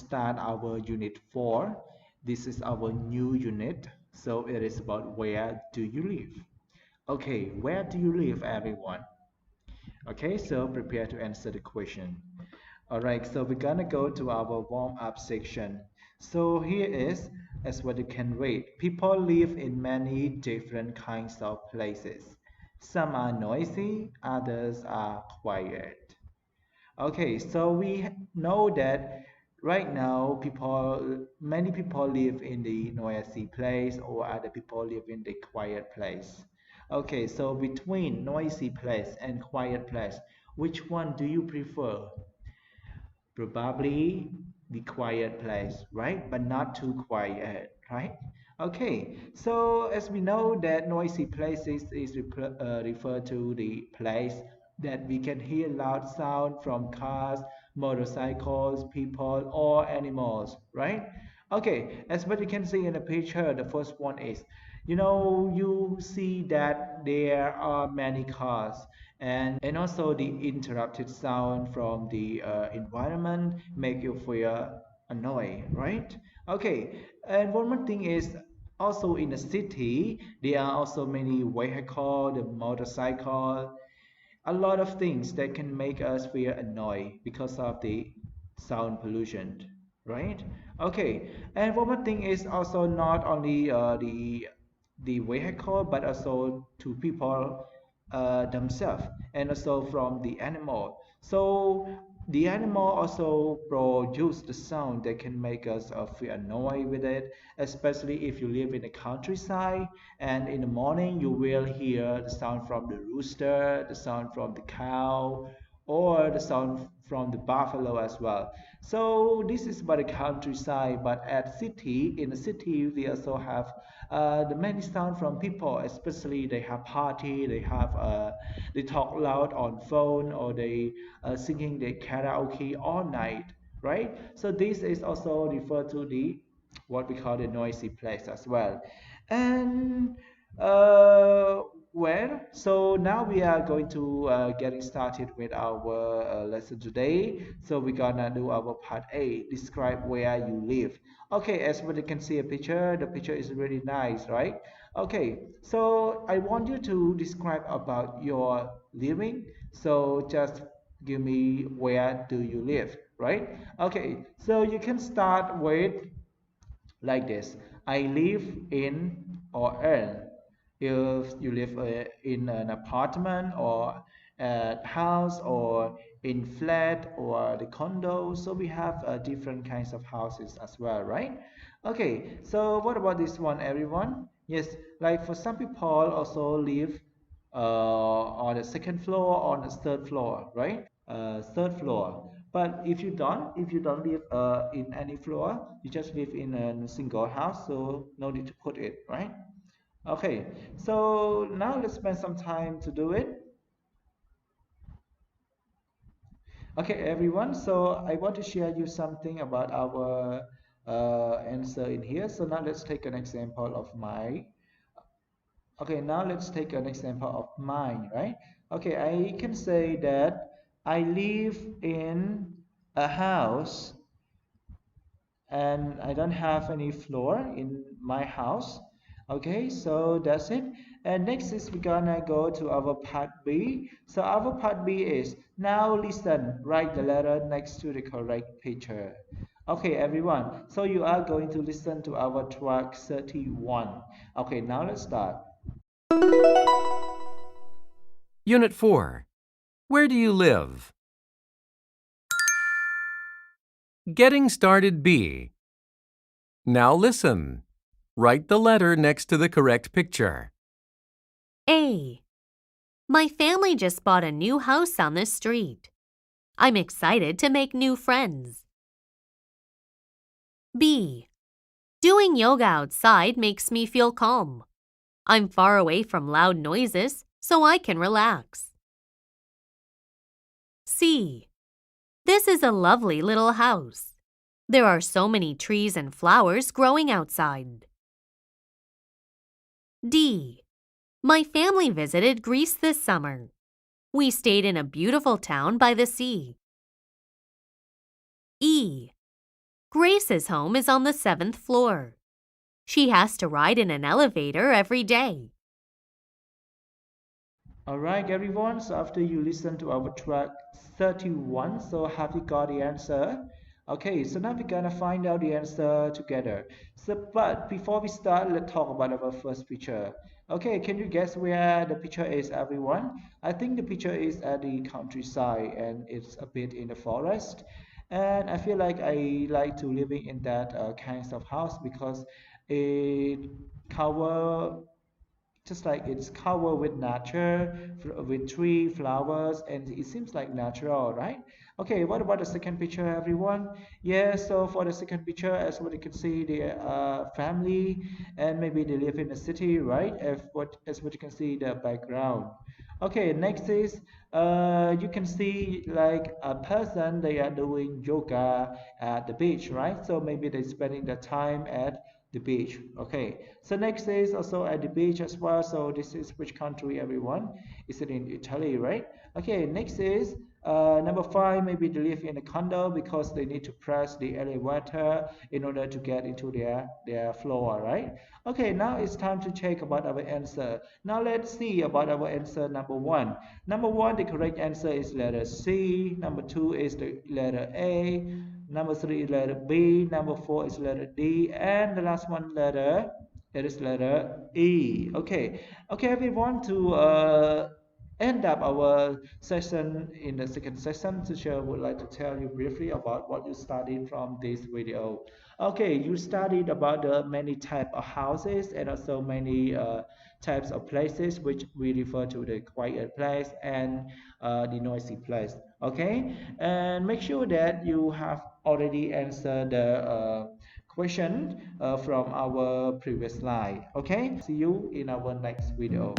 start our unit 4. This is our new unit. So it is about where do you live? Okay, where do you live, everyone? Okay, so prepare to answer the question. All right, so we're gonna go to our warm-up section. So here is, as what you can read, people live in many different kinds of places. Some are noisy, others are quiet. Okay, so we know that right now many people live in the noisy place or other people live in the quiet place. Okay, so between noisy place and quiet place, which one do you prefer? Probably the quiet place, right? But not too quiet, right? Okay, so as we know that noisy places is refer to the place that we can hear loud sound from cars, motorcycles, people, or animals, right? Okay, as what you can see in the picture, the first one is, you see that there are many cars and also the interrupted sound from the environment make you feel annoyed, right? Okay, and one more thing is also in the city there are also many vehicle, the motorcycle, a lot of things that can make us feel annoyed because of the sound pollution, right? Okay, and one more thing is also not only the vehicle but also to people themselves and also from the animal. So the animal also produce the sound that can make us feel annoyed with it, especially if you live in the countryside and in the morning you will hear the sound from the rooster, the sound from the cow, or the sound from the buffalo as well. So this is about the countryside, but in the city we also have the many sound from people, especially they have party, they talk loud on phone or they singing the karaoke all night, right? So this is also referred to the what we call the noisy place as well. And uh, so now we are going to getting started with our lesson today. So we're gonna do our part A, describe where you live. Okay, as what you can see a picture, the picture is really nice, right? Okay, so I want you to describe about your living. So just give me where do you live, right? Okay, so you can start with like this. I live in or earn. If you live in an apartment or a house or in flat or the condo, so we have different kinds of houses as well, right? Okay, so what about this one, everyone? Yes, like for some people also live on the second floor or on the third floor, right? Third floor. But if you don't live in any floor, you just live in a single house, so no need to put it, right? Okay, so now let's spend some time to do it. Okay, everyone, so I want to share you something about our answer in here. So now let's take an example of my Okay, now let's take an example of mine, right? Okay, I can say that I live in a house and I don't have any floor in my house. Okay, so that's it. And next is we're gonna go to our part B. So our part B is now listen, write the letter next to the correct picture. Okay, everyone. So you are going to listen to our track 31. Okay, now let's start. Unit 4. Where do you live? Getting started B. Now listen. Write the letter next to the correct picture. A. My family just bought a new house on this street. I'm excited to make new friends. B. Doing yoga outside makes me feel calm. I'm far away from loud noises, so I can relax. C. This is a lovely little house. There are so many trees and flowers growing outside. D. My family visited Greece this summer. We stayed in a beautiful town by the sea. E. Grace's home is on the 7th floor. She has to ride in an elevator every day. Alright, everyone, so after you listen to our track 31, so have you got the answer? Okay, so now we're gonna find out the answer together. But before we start, let's talk about our first picture. Okay, can you guess where the picture is, everyone? I think the picture is at the countryside and it's a bit in the forest. And I feel like I like to living in that kinds of house because it cover just like it's covered with nature, with tree, flowers, and it seems like natural, right? Okay, what about the second picture, everyone? Yeah, so for the second picture, as what you can see, the family, and maybe they live in a city, right? As what you can see, the background. Okay, next is you can see like a person they are doing yoga at the beach, right? So maybe they're spending the time at the beach. Okay, so next is also at the beach as well. So this is which country, everyone? Is it in Italy, right? Okay, next is number five. Maybe they live in a condo because they need to press the elevator in order to get into their floor, right? Okay, now it's time to check about our answer. Now let's see about our answer number one. Number one, the correct answer is letter C. Number two is the letter A. Number three is letter B. Number four is letter D. And the last one letter, it is letter E. Okay. Okay, everyone, to end up our session in the second session, teacher would like to tell you briefly about what you studied from this video. Okay, you studied about the many type of houses and also many types of places which we refer to the quiet place and the noisy place. Okay, and make sure that you have already answered the question from our previous slide. Okay, see you in our next video.